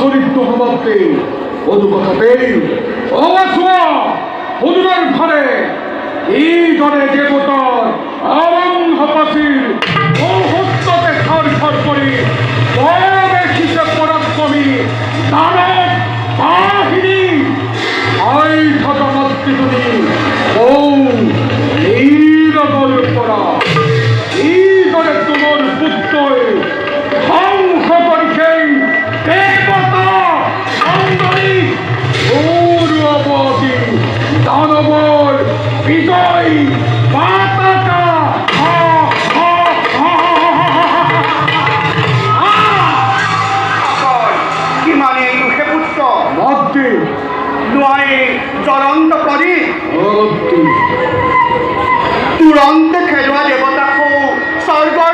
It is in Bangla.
চরিত্র হবাতে বধু কথাতেই অবাসুয়া বধুদের ঘরে এই ঘরে দেবতার আরম্ভ পাশির বহুত্বতে সরসর করে বড় শিশে পরাক্রমী দানব বাহিনী আই থাকা মাতৃগুলি ও নীলগর করা এই ঘরে তোমার পুত্র ধ্বংস করেছেন দেবতা সুন্দরী গৌরবতী দানবর বিজয় পতাকা কি মানে হে পুত্র মধ্যে নয় চরন্ত করি অতি তুরন্ত খেলোয়া দেবতা স্বর্গর